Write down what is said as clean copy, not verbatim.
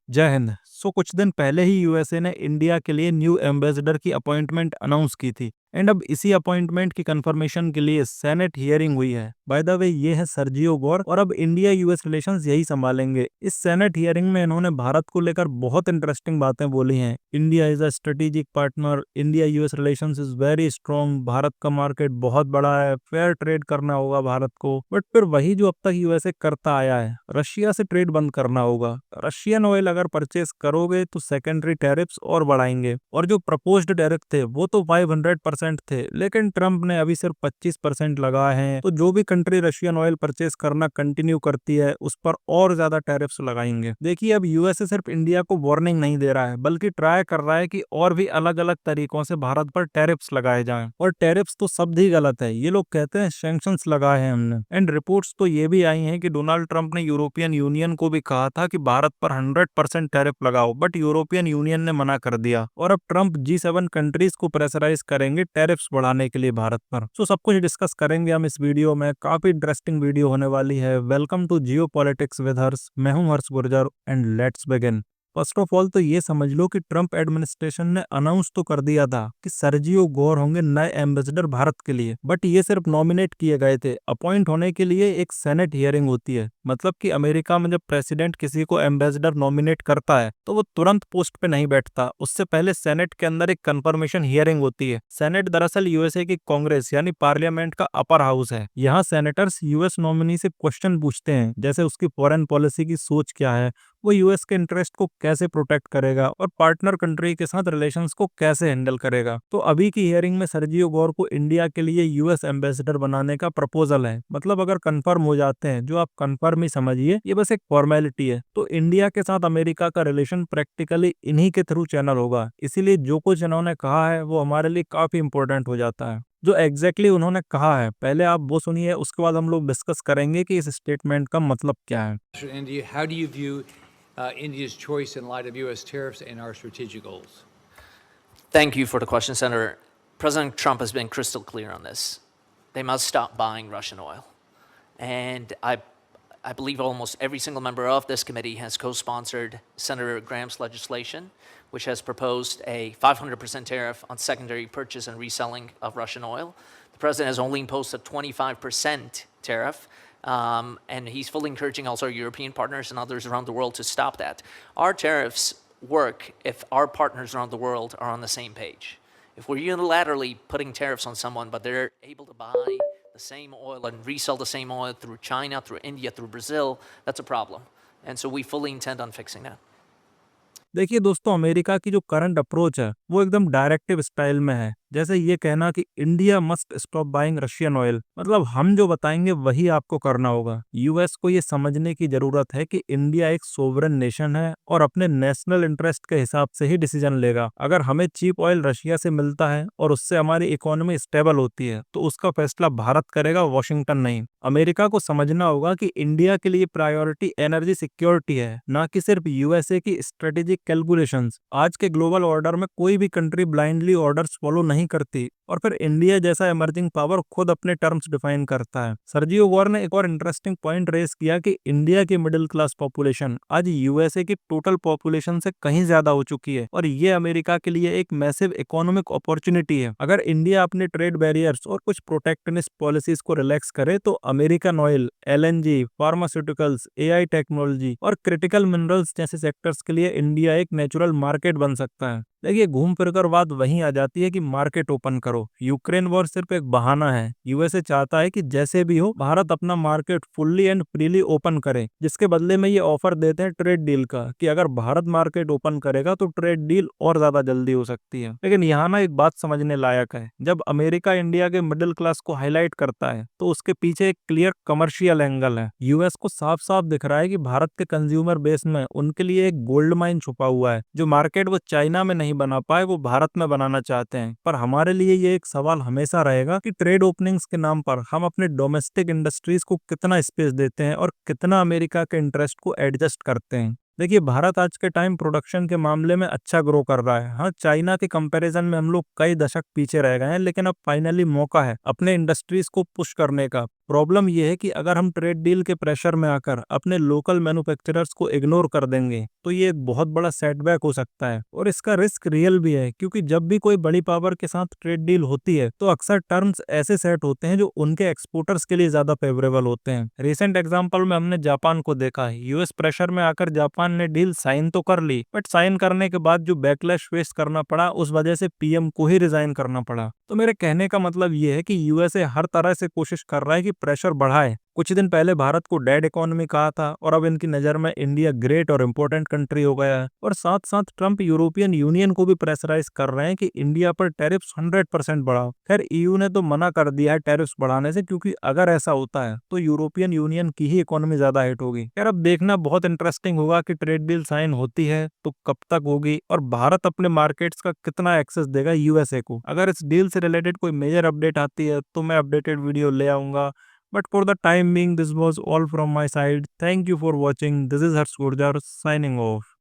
जय हिंद। कुछ दिन पहले ही यूएसए ने इंडिया के लिए न्यू एम्बेसडर की अपॉइंटमेंट अनाउंस की थी एंड अब इसी अपॉइंटमेंट की कंफर्मेशन के लिए सेनेट हियरिंग हुई है। बाय द वे ये है सर्जियो गोर और अब इंडिया यूएस रिलेशंस यही संभालेंगे। इस सेनेट हियरिंग में इन्होंने भारत को लेकर बहुत इंटरेस्टिंग बातें बोली हैं। India is a strategic partner, India US relations is very strong, Bharat का मार्केट बहुत बड़ा है, फेयर ट्रेड करना होगा भारत को। बट फिर वही जो अब तक यूएसए करता आया है, रशिया से ट्रेड बंद करना होगा। रशियन ऑयल अगर परचेस करोगे तो सेकेंडरी टैरिफ्स और बढ़ाएंगे, और जो प्रपोज्ड टैरिफ थे वो तो 500% थे, लेकिन ट्रंप ने अभी सिर्फ 25% लगाए हैं। तो जो भी कंट्री रशियन ऑयल परचेस करना कंटिन्यू करती है उस पर और ज्यादा टैरिफ्स लगाएंगे। देखिए, अब यूएसए सिर्फ इंडिया को वार्निंग नहीं दे रहा है, बल्कि ट्राई कर रहा है कि और भी अलग अलग तरीकों से भारत पर टैरिफ्स लगाए जाएं। और टैरिफ्स तो शब्द ही गलत है, ये लोग कहते हैं सैंक्शंस लगाए हैं हमने। एंड रिपोर्ट्स तो ये भी आई हैं कि डोनाल्ड ट्रंप ने यूरोपियन यूनियन को भी कहा था कि भारत पर 100% टैरिफ लगाओ, बट यूरोपियन यूनियन ने मना कर दिया। और अब ट्रंप G7 कंट्रीज को प्रेशराइज करेंगे टैरिफ्स बढ़ाने के लिए भारत पर। सब कुछ डिस्कस करेंगे हम इस वीडियो में। काफी इंटरेस्टिंग वीडियो होने वाली है। Welcome to geo politics with Harsh. मैं हूं Harsh Gurjar and let's begin. First of all तो ये समझ लो कि ट्रंप एडमिनिस्ट्रेशन ने अनाउंस तो कर दिया था कि सर्जियो गोर होंगे नए एम्बेसडर भारत के लिए, बट ये सिर्फ नॉमिनेट किए गए थे। अपॉइंट होने के लिए एक सेनेट हियरिंग होती है। मतलब कि अमेरिका में जब प्रेसिडेंट किसी को एम्बेसडर नॉमिनेट करता है तो वो तुरंत पोस्ट पे नहीं बैठता, उससे पहले सेनेट के अंदर एक कंफर्मेशन हियरिंग होती है। सेनेट दरअसल यूएसए की कांग्रेस यानी पार्लियामेंट का अपर हाउस है। यहाँ सेनेटर्स यूएस नॉमिनी से क्वेश्चन पूछते हैं, जैसे उसकी फॉरेन पॉलिसी की सोच क्या है, वो यूएस के इंटरेस्ट को कैसे प्रोटेक्ट करेगा और पार्टनर कंट्री के साथ रिलेशंस को कैसे हैंडल करेगा। तो अभी की हियरिंग में सर्जियो गोर को इंडिया के लिए यूएस एम्बेसडर बनाने का प्रपोजल है। मतलब अगर कंफर्म हो जाते हैं, जो आप कंफर्म ही समझिए, ये बस एक फॉर्मेलिटी है, तो इंडिया के साथ अमेरिका का रिलेशन प्रैक्टिकली इन्हीं के थ्रू चैनल होगा। इसीलिए जो कुछ इन्होंने कहा है वो हमारे लिए काफी इंपॉर्टेंट हो जाता है। जो एग्जैक्टली उन्होंने कहा है पहले आप वो सुनिए, उसके बाद हम लोग डिस्कस करेंगे कि इस स्टेटमेंट का मतलब क्या है। India, how do you view India's choice in light of U.S. tariffs and our strategic goals? Thank you for the question, Senator. President Trump has been crystal clear on this. They must stop buying Russian oil. And I believe almost every single member of this committee has co-sponsored Senator Graham's legislation, which has proposed a 500% tariff on secondary purchase and reselling of Russian oil. The president has only imposed a 25% tariff. And he's fully encouraging also our European partners and others around the world to stop that. Our tariffs work if our partners around the world are on the same page. If we're unilaterally putting tariffs on someone, but they're able to buy the same oil and resell the same oil through China, through India, through Brazil, that's a problem. And so we fully intend on fixing that. देखिए दोस्तों, America की जो current approach है वो एकदम directive style में है। जैसे ये कहना कि India must stop buying Russian oil, मतलब हम जो बताएंगे वही आपको करना होगा। यूएस को ये समझने की जरूरत है कि इंडिया एक सोवरेन नेशन है और अपने नेशनल इंटरेस्ट के हिसाब से ही डिसीजन लेगा। अगर हमें चीप ऑयल रशिया से मिलता है और उससे हमारी इकोनॉमी स्टेबल होती है तो उसका फैसला भारत करेगा, वॉशिंगटन नहीं। अमेरिका को समझना होगा कि इंडिया के लिए प्रायोरिटी एनर्जी सिक्योरिटी है, ना कि सिर्फ यूएसए की स्ट्रेटेजिक कैलकुलेशंस। आज के ग्लोबल ऑर्डर में कोई भी कंट्री ब्लाइंडली ऑर्डर्स फॉलो नहीं करती, और फिर इंडिया जैसा इमर्जिंग पावर खुद अपने टर्म्स डिफाइन करता है। सर्जियो गोर ने एक और इंटरेस्टिंग पॉइंट रेस किया कि इंडिया की मिडिल क्लास पॉपुलेशन आज यूएसए की टोटल पॉपुलेशन से कहीं ज्यादा हो चुकी है, और ये अमेरिका के लिए एक मैसिव इकोनॉमिक अपॉर्चुनिटी है। अगर इंडिया अपने ट्रेड बैरियर्स और कुछ प्रोटेक्शनिस्ट पॉलिसीज को रिलैक्स करे तो American oil, LNG, pharmaceuticals, AI technology और क्रिटिकल मिनरल्स जैसे सेक्टर्स के लिए इंडिया एक नेचुरल मार्केट बन सकता है। देखिए, घूम फिर कर बात वहीं आ जाती है कि मार्केट ओपन करो। यूक्रेन वॉर सिर्फ एक बहाना है। यूएसए चाहता है कि जैसे भी हो भारत अपना market fully and freely open करे, जिसके बदले में ये ऑफर देते हैं ट्रेड डील का कि अगर भारत मार्केट ओपन करेगा तो ट्रेड डील और ज्यादा जल्दी हो सकती है। लेकिन यहाँ ना एक बात समझने लायक है, जब अमेरिका इंडिया के मिडिल क्लास को हाईलाइट करता है तो उसके पीछे एक क्लियर कमर्शियल एंगल है। यूएस को साफ साफ दिख रहा है कि भारत के कंज्यूमर बेस में उनके लिए एक गोल्ड माइन छुपा हुआ है। जो मार्केट वो चाइना में नहीं बना पाए वो भारत में बनाना चाहते हैं। पर हमारे लिए ये एक सवाल हमेशा रहेगा कि ट्रेड ओपनिंग्स के नाम पर हम अपने डोमेस्टिक इंडस्ट्रीज को कितना स्पेस देते हैं और कितना अमेरिका के इंटरेस्ट को एडजस्ट करते हैं। देखिए, भारत आज के टाइम प्रोडक्शन के मामले में अच्छा ग्रो कर रहा है। हाँ, चाइना के कंपैरिजन में हम लोग कई दशक पीछे रह गए हैं, लेकिन अब फाइनली मौका है अपने इंडस्ट्रीज को पुश करने का। प्रॉब्लम यह है कि अगर हम ट्रेड डील के प्रेशर में आकर अपने लोकल मैन्युफैक्चरर्स को इग्नोर कर देंगे तो ये एक बहुत बड़ा सेटबैक हो सकता है, और इसका रिस्क रियल भी है, क्योंकि जब भी कोई बड़ी पावर के साथ ट्रेड डील होती है तो अक्सर टर्म्स ऐसे सेट होते हैं जो उनके एक्सपोर्टर्स के लिए ज्यादा फेवरेबल होते हैं। रिसेंट एग्जांपल में हमने जापान को देखा, यूएस प्रेशर में आकर जापान ने डील साइन तो कर ली, बट साइन करने के बाद जो बैकलैश फेस करना पड़ा उस वजह से पीएम को ही रिजाइन करना पड़ा। तो मेरे कहने का मतलब ये है कि यूएसए हर तरह से कोशिश कर रहा है कि प्रेशर बढ़ाए। कुछ दिन पहले भारत को डेड इकोनॉमी कहा था, और अब इनकी नजर में इंडिया ग्रेट और इम्पोर्टेंट कंट्री हो गया है। और साथ साथ ट्रंप यूरोपियन यूनियन को भी प्रेशराइज कर रहे हैं कि इंडिया पर टैरिफ्स 100% बढ़ाओ। खैर ईयू ने तो मना कर दिया है टैरिफ्स बढ़ाने से, क्योंकि अगर ऐसा होता है तो यूरोपियन यूनियन की ही इकोनॉमी ज्यादा हिट होगी। खैर अब देखना बहुत इंटरेस्टिंग होगा कि ट्रेड डील साइन होती है तो कब तक होगी, और भारत अपने मार्केट्स का कितना एक्सेस देगा यूएसए को। अगर इस डील से रिलेटेड कोई मेजर अपडेट आती है तो मैं अपडेटेड वीडियो ले आऊंगा। But for the time being, this was all from my side. Thank you for watching. This is Harsh Gurjar signing off.